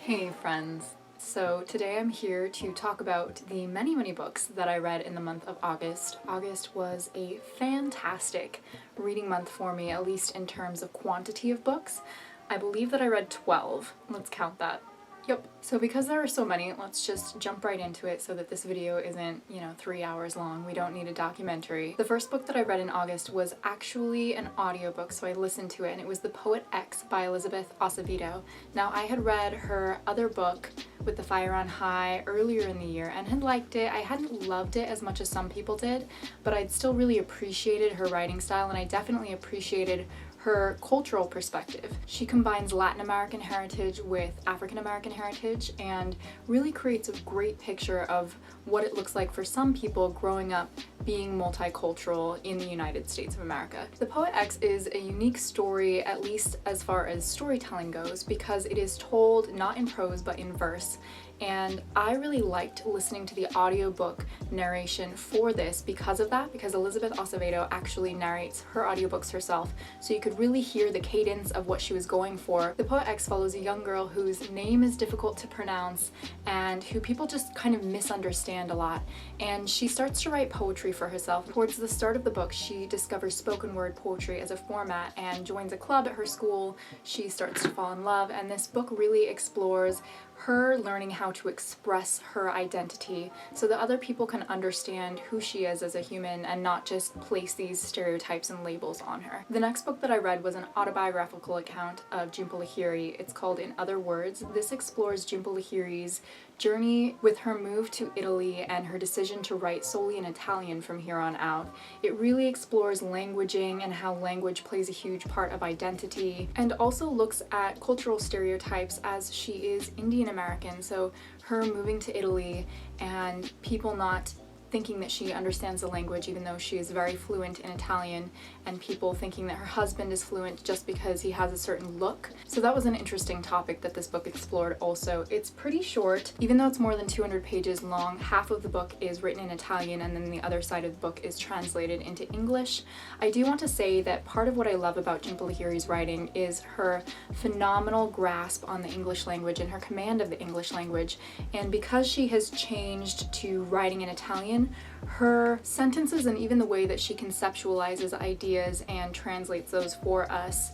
Hey friends! So today I'm here to talk about the many books that I read in the month of August. August was a fantastic reading month for me, at least in terms of quantity of books. I believe that I read 12. Let's count that. Yep. So because there are so many, let's just jump right into it so that this video isn't, 3 hours long. We don't need a documentary. The first book that I read in August was actually an audiobook, so I listened to it, and it was The Poet X by Elizabeth Acevedo. Now, I had read her other book, With the Fire on High, earlier in the year and had liked it. I hadn't loved it as much as some people did, but I'd still really appreciated her writing style, and I definitely appreciated her cultural perspective. She combines Latin American heritage with African American heritage and really creates a great picture of what it looks like for some people growing up being multicultural in the United States of America. The Poet X is a unique story, at least as far as storytelling goes, because it is told not in prose but in verse. And I really liked listening to the audiobook narration for this because of that, because Elizabeth Acevedo actually narrates her audiobooks herself, so you could really hear the cadence of what she was going for. The Poet X follows a young girl whose name is difficult to pronounce and who people just kind of misunderstand a lot. And she starts to write poetry for herself. Towards the start of the book, she discovers spoken word poetry as a format and joins a club at her school. She starts to fall in love, and this book really explores her learning how to express her identity so that other people can understand who she is as a human and not just place these stereotypes and labels on her. The next book that I read was an autobiographical account of Jhumpa Lahiri. It's called In Other Words. This explores Jhumpa Lahiri's journey with her move to Italy and her decision to write solely in Italian from here on out. It really explores languaging and how language plays a huge part of identity, and also looks at cultural stereotypes as she is Indian American, so her moving to Italy and people not thinking that she understands the language even though she is very fluent in Italian, and people thinking that her husband is fluent just because he has a certain look. So that was an interesting topic that this book explored also. It's pretty short. Even though it's more than 200 pages long, half of the book is written in Italian and then the other side of the book is translated into English. I do want to say that part of what I love about Jhumpa Lahiri's writing is her phenomenal grasp on the English language and her command of the English language. And because she has changed to writing in Italian, her sentences and even the way that she conceptualizes ideas and translates those for us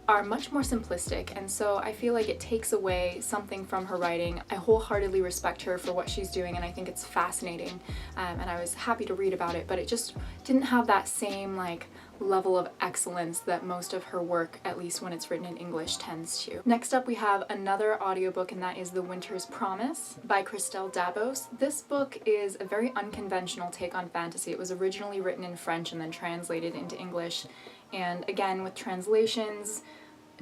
are much more simplistic, and so I feel like it takes away something from her writing. I wholeheartedly respect her for what she's doing, and I think it's fascinating, and I was happy to read about it, but it just didn't have that same level of excellence that most of her work, at least when it's written in English, tends to. Next up we have another audiobook, and that is The Winter's Promise by Christelle Dabos. This book is a very unconventional take on fantasy. It was originally written in French and then translated into English, and again, with translations,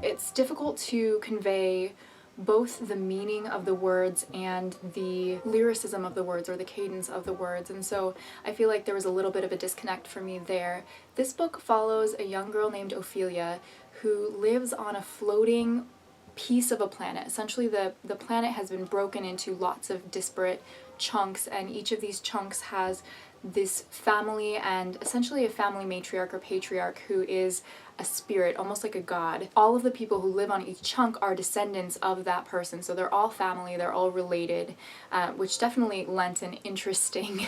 it's difficult to convey both the meaning of the words and the lyricism of the words or the cadence of the words, and so I feel like there was a little bit of a disconnect for me there. This book follows a young girl named Ophelia who lives on a floating piece of a planet. Essentially the planet has been broken into lots of disparate chunks, and each of these chunks has this family and essentially a family matriarch or patriarch who is a spirit, almost like a god. All of the people who live on each chunk are descendants of that person, so they're all family, they're all related, which definitely lent an interesting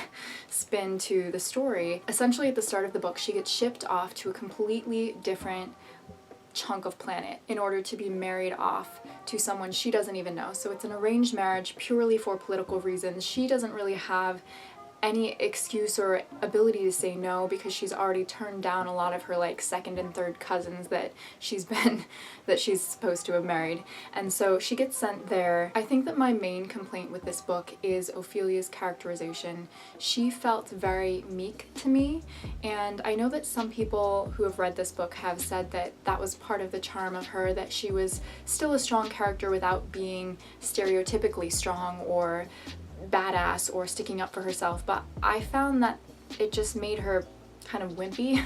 spin to the story. Essentially at the start of the book, she gets shipped off to a completely different chunk of planet in order to be married off to someone she doesn't even know. So it's an arranged marriage purely for political reasons. She doesn't really have any excuse or ability to say no because she's already turned down a lot of her second and third cousins that she's supposed to have married, and so she gets sent there. I think that my main complaint with this book is Ophelia's characterization. She felt very meek to me, and I know that some people who have read this book have said that that was part of the charm of her, that she was still a strong character without being stereotypically strong or badass or sticking up for herself, but I found that it just made her kind of wimpy,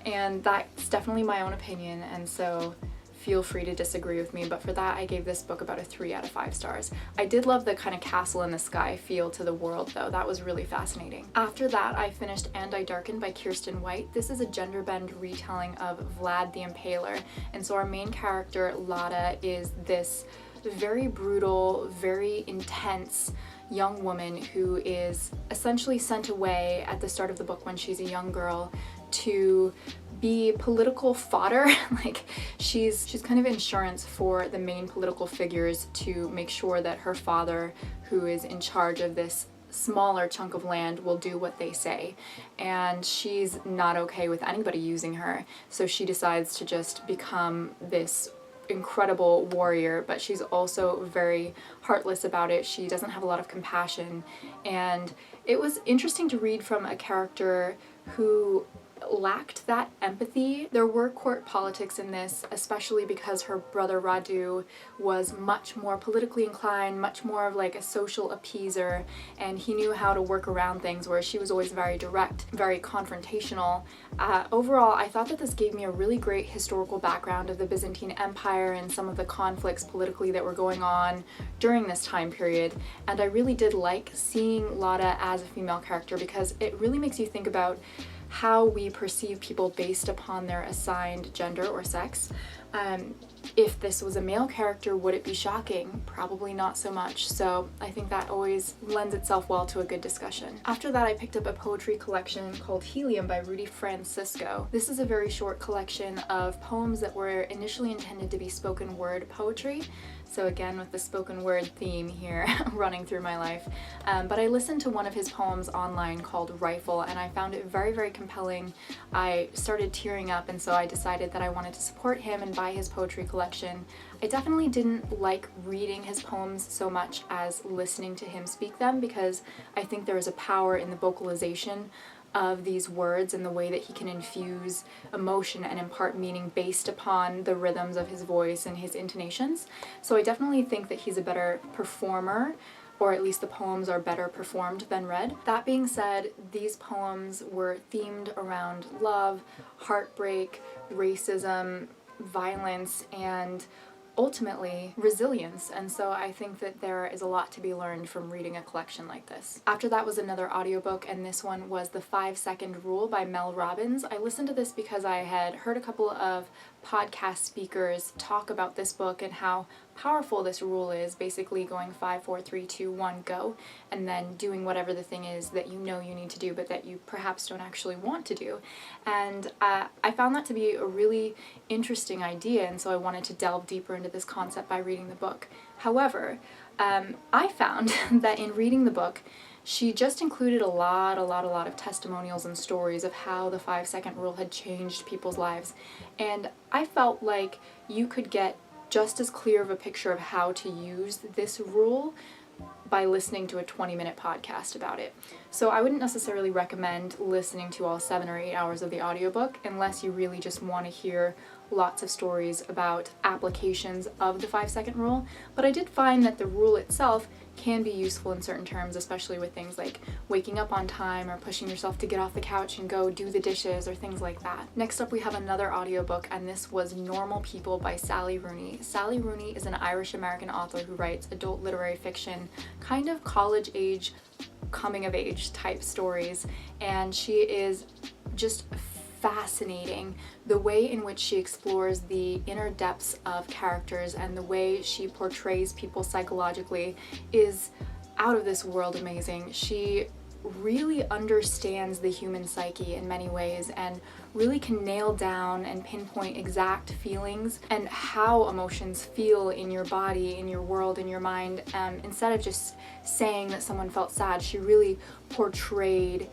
and that's definitely my own opinion, and so feel free to disagree with me, but for that I gave this book about a 3 out of 5 stars. I did love the kind of castle in the sky feel to the world though. That was really fascinating. After that I finished And I Darkened by Kirsten White. This is a gender bend retelling of Vlad the Impaler, and so our main character Lada is this very brutal, very intense young woman who is essentially sent away at the start of the book when she's a young girl to be political fodder. Like she's kind of insurance for the main political figures to make sure that her father, who is in charge of this smaller chunk of land, will do what they say. And she's not okay with anybody using her, so she decides to just become this incredible warrior, but she's also very heartless about it. She doesn't have a lot of compassion, and it was interesting to read from a character who lacked that empathy. There were court politics in this, especially because her brother Radu was much more politically inclined, much more of like a social appeaser, and he knew how to work around things, whereas she was always very direct, very confrontational. Overall, I thought that this gave me a really great historical background of the Byzantine Empire and some of the conflicts politically that were going on during this time period, and I really did like seeing Lada as a female character because it really makes you think about how we perceive people based upon their assigned gender or sex. If this was a male character, would it be shocking? Probably not so much. So I think that always lends itself well to a good discussion. After that, I picked up a poetry collection called Helium by Rudy Francisco. This is a very short collection of poems that were initially intended to be spoken word poetry. So again, with the spoken word theme here running through my life. But I listened to one of his poems online called Rifle, and I found it very, very compelling. I started tearing up, and so I decided that I wanted to support him and buy his poetry collection. I definitely didn't like reading his poems so much as listening to him speak them, because I think there is a power in the vocalization of these words and the way that he can infuse emotion and impart meaning based upon the rhythms of his voice and his intonations. So I definitely think that he's a better performer, or at least the poems are better performed than read. That being said, these poems were themed around love, heartbreak, racism, violence, and ultimately resilience, and so I think that there is a lot to be learned from reading a collection like this. After that was another audiobook, and this one was The 5-Second Rule by Mel Robbins. I listened to this because I had heard a couple of podcast speakers talk about this book and how powerful this rule is, basically going 5, 4, 3, 2, 1, go, and then doing whatever the thing is that you know you need to do but that you perhaps don't actually want to do. And I found that to be a really interesting idea, and so I wanted to delve deeper into this concept by reading the book. However, I found that in reading the book, she just included a lot of testimonials and stories of how the 5-second rule had changed people's lives. And I felt like you could get just as clear of a picture of how to use this rule by listening to a 20-minute podcast about it. So I wouldn't necessarily recommend listening to all 7 or 8 hours of the audiobook unless you really just want to hear lots of stories about applications of the 5-second rule, but I did find that the rule itself can be useful in certain terms, especially with things like waking up on time or pushing yourself to get off the couch and go do the dishes or things like that. Next up, we have another audiobook, and this was Normal People by Sally Rooney. Sally Rooney is an Irish-American author who writes adult literary fiction, kind of college-age, coming-of-age type stories, and she is just fascinating. The way in which she explores the inner depths of characters and the way she portrays people psychologically is out of this world amazing. She really understands the human psyche in many ways and really can nail down and pinpoint exact feelings and how emotions feel in your body, in your world, in your mind. Instead of just saying that someone felt sad, she really portrayed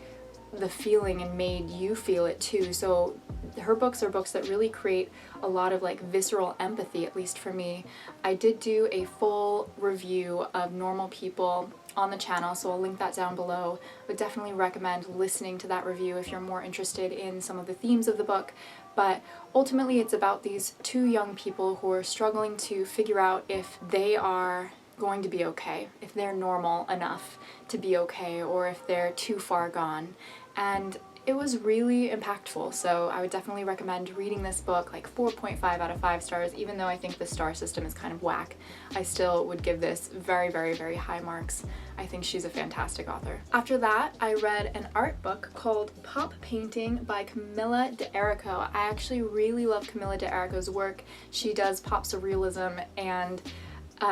the feeling and made you feel it too. So her books are books that really create a lot of like visceral empathy, at least for me. I did do a full review of Normal People on the channel, so I'll link that down below. I would definitely recommend listening to that review if you're more interested in some of the themes of the book. But ultimately it's about these two young people who are struggling to figure out if they are going to be okay, if they're normal enough to be okay, or if they're too far gone. And it was really impactful, so I would definitely recommend reading this book, like 4.5 out of 5 stars. Even though I think the star system is kind of whack, I still would give this very, very, very high marks. I think she's a fantastic author. After that, I read an art book called Pop Painting by Camilla D'Errico. I actually really love Camilla D'Errico's work. She does pop surrealism, and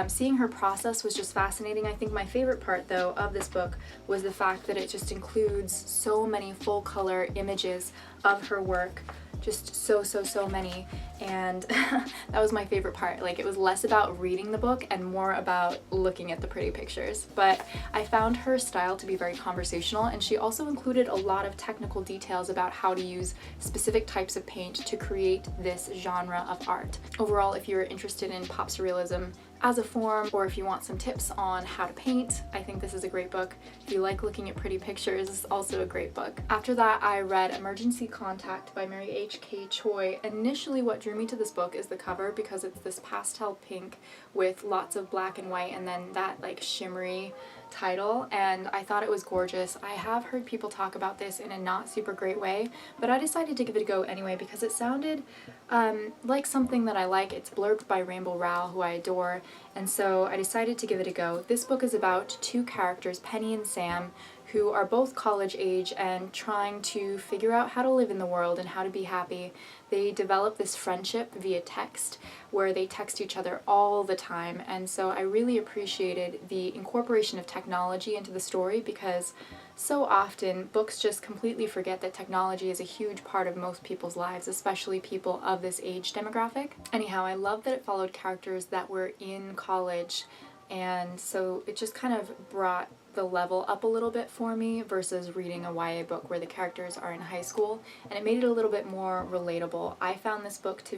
Seeing her process was just fascinating. I think my favorite part, though, of this book was the fact that it just includes so many full color images of her work, just so many, and that was my favorite part. Like, it was less about reading the book and more about looking at the pretty pictures. But I found her style to be very conversational, and she also included a lot of technical details about how to use specific types of paint to create this genre of art. Overall, if you're interested in pop surrealism as a form, or if you want some tips on how to paint, I think this is a great book. If you like looking at pretty pictures, it's also a great book. After that, I read Emergency Contact by Mary H.K. Choi. Initially, what drew me to this book is the cover, because it's this pastel pink with lots of black and white and then that like shimmery title, and I thought it was gorgeous. I have heard people talk about this in a not super great way, but I decided to give it a go anyway because it sounded like something that I like. It's blurbed by Rainbow Rowell, who I adore, and so I decided to give it a go. This book is about two characters, Penny and Sam, who are both college age and trying to figure out how to live in the world and how to be happy. They develop this friendship via text where they text each other all the time, and so I really appreciated the incorporation of technology into the story, because so often books just completely forget that technology is a huge part of most people's lives, especially people of this age demographic. Anyhow, I love that it followed characters that were in college, and so it just kind of brought the level up a little bit for me versus reading a YA book where the characters are in high school, and it made it a little bit more relatable. I found this book to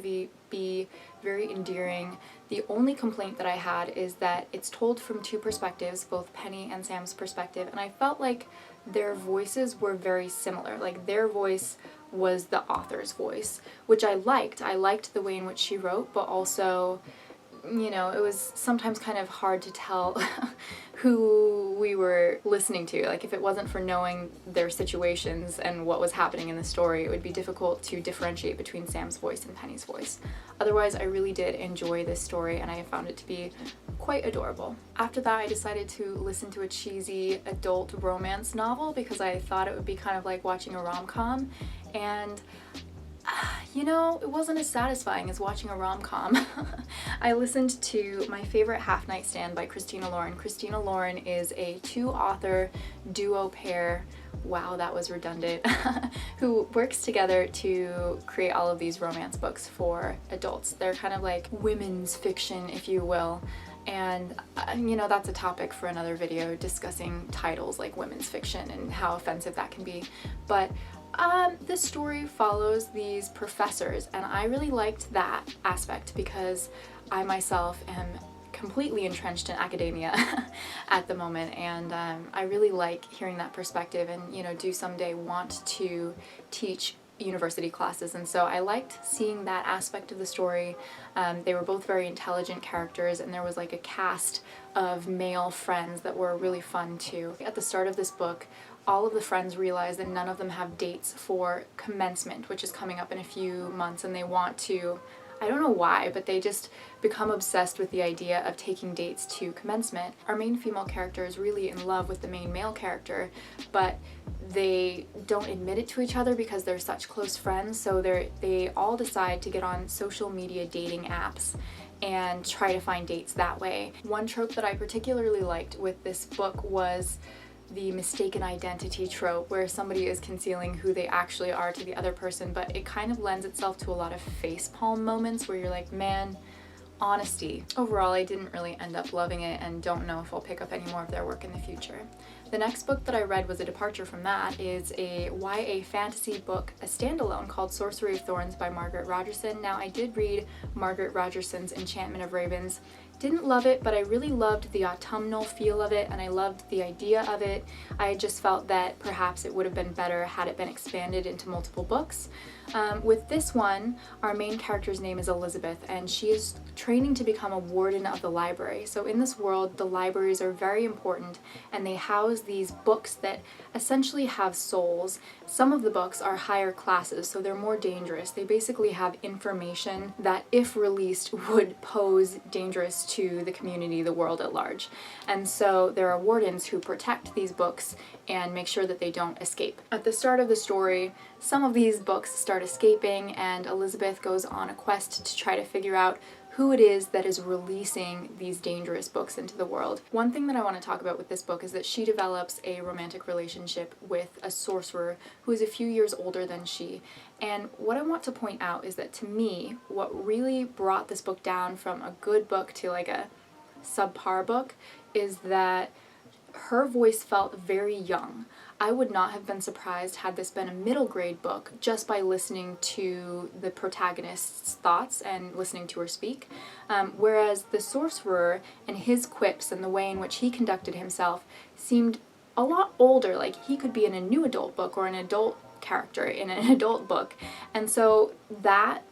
be very endearing. The only complaint that I had is that it's told from two perspectives, both Penny and Sam's perspective, and I felt like their voices were very similar. Like, their voice was the author's voice, which I liked. I liked the way in which she wrote, but also, you know, it was sometimes kind of hard to tell who we were listening to. Like, if it wasn't for knowing their situations and what was happening in the story, it would be difficult to differentiate between Sam's voice and Penny's voice. Otherwise, I really did enjoy this story, and I found it to be quite adorable. After that, I decided to listen to a cheesy adult romance novel because I thought it would be kind of like watching a rom-com, and you know, it wasn't as satisfying as watching a rom-com. I listened to My Favorite Half Nightstand by Christina Lauren. Christina Lauren is a two-author duo pair, wow, that was redundant, who works together to create all of these romance books for adults. They're kind of like women's fiction, if you will. And you know, that's a topic for another video, discussing titles like women's fiction and how offensive that can be. But this story follows these professors, and I really liked that aspect because I myself am completely entrenched in academia at the moment, and I really like hearing that perspective, and, you know, do someday want to teach university classes, and so I liked seeing that aspect of the story. They were both very intelligent characters, and there was like a cast of male friends that were really fun too. At the start of this book, all of the friends realize that none of them have dates for commencement, which is coming up in a few months, and they want to, I don't know why, but they just become obsessed with the idea of taking dates to commencement. Our main female character is really in love with the main male character, but they don't admit it to each other because they're such close friends, so they all decide to get on social media dating apps and try to find dates that way. One trope that I particularly liked with this book was the mistaken identity trope, where somebody is concealing who they actually are to the other person, but it kind of lends itself to a lot of facepalm moments where you're like, man, honesty. Overall, I didn't really end up loving it and don't know if I'll pick up any more of their work in the future. The next book that I read was a departure from that. Is a YA fantasy book, a standalone, called Sorcery of Thorns by Margaret Rogerson. Now, I did read Margaret Rogerson's Enchantment of Ravens. Didn't love it, but I really loved the autumnal feel of it, and I loved the idea of it. I just felt that perhaps it would have been better had it been expanded into multiple books. With this one, our main character's name is Elizabeth, and she is training to become a warden of the library. So in this world, the libraries are very important, and they house these books that essentially have souls. Some of the books are higher classes, so they're more dangerous. They basically have information that, if released, would pose dangerous to the community, the world at large. And so there are wardens who protect these books and make sure that they don't escape. At the start of the story, some of these books start escaping, and Elizabeth goes on a quest to try to figure out who it is that is releasing these dangerous books into the world. One thing that I want to talk about with this book is that she develops a romantic relationship with a sorcerer who is a few years older than she. And what I want to point out is that to me, what really brought this book down from a good book to like a subpar book is that her voice felt very young. I would not have been surprised had this been a middle grade book just by listening to the protagonist's thoughts and listening to her speak. Whereas the sorcerer and his quips and the way in which he conducted himself seemed a lot older, like he could be in a new adult book or an adult character in an adult book. And so that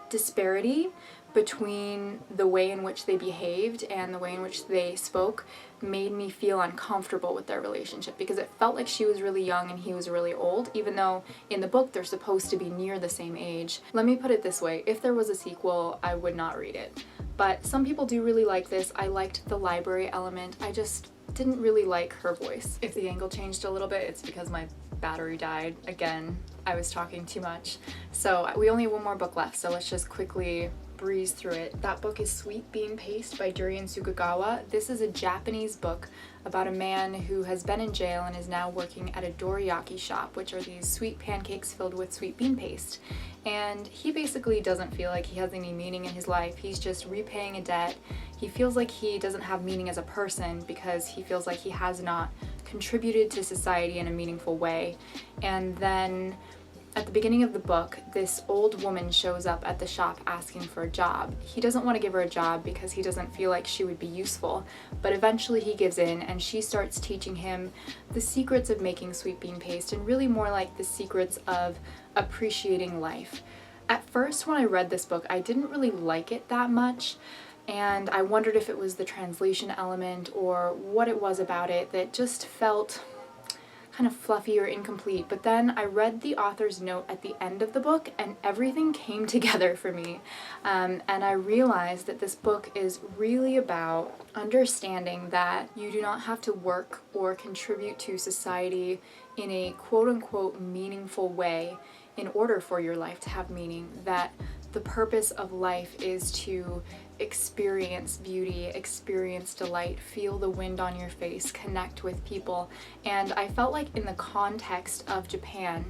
disparity between the way in which they behaved and the way in which they spoke made me feel uncomfortable with their relationship, because it felt like she was really young and he was really old, even though in the book they're supposed to be near the same age. Let me put it this way, if there was a sequel, I would not read it. But some people do really like this. I liked the library element. I just didn't really like her voice. If the angle changed a little bit, it's because my battery died. Again, I was talking too much. So we only have one more book left, so let's just quickly breeze through it. That book is Sweet Bean Paste by Durian Sugagawa. This is a Japanese book about a man who has been in jail and is now working at a dorayaki shop, which are these sweet pancakes filled with sweet bean paste. And he basically doesn't feel like he has any meaning in his life. He's just repaying a debt. He feels like he doesn't have meaning as a person because he feels like he has not contributed to society in a meaningful way. And then at the beginning of the book, this old woman shows up at the shop asking for a job. He doesn't want to give her a job because he doesn't feel like she would be useful, but eventually he gives in and she starts teaching him the secrets of making sweet bean paste, and really more like the secrets of appreciating life. At first, when I read this book, I didn't really like it that much, and I wondered if it was the translation element or what it was about it that just felt kind of fluffy or incomplete. But then I read the author's note at the end of the book and everything came together for me. And I realized that this book is really about understanding that you do not have to work or contribute to society in a quote-unquote meaningful way in order for your life to have meaning, that the purpose of life is to experience beauty, experience delight, feel the wind on your face, connect with people. And I felt like in the context of Japan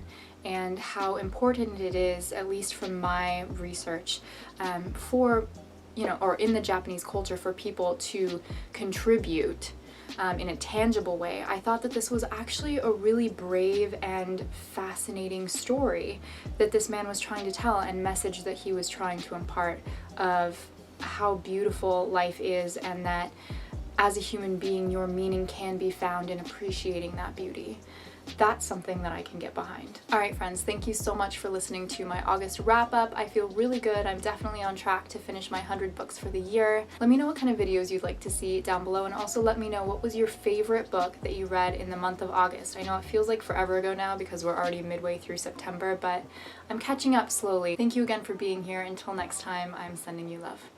and how important it is, at least from my research, for, or in the Japanese culture, for people to contribute in a tangible way, I thought that this was actually a really brave and fascinating story that this man was trying to tell, and message that he was trying to impart of how beautiful life is, and that as a human being your meaning can be found in appreciating that beauty. That's something that I can get behind. Alright friends, thank you so much for listening to my August wrap up. I feel really good. I'm definitely on track to finish my 100 books for the year. Let me know what kind of videos you'd like to see down below, and also let me know what was your favorite book that you read in the month of August. I know it feels like forever ago now because we're already midway through September, but I'm catching up slowly. Thank you again for being here. Until next time, I'm sending you love.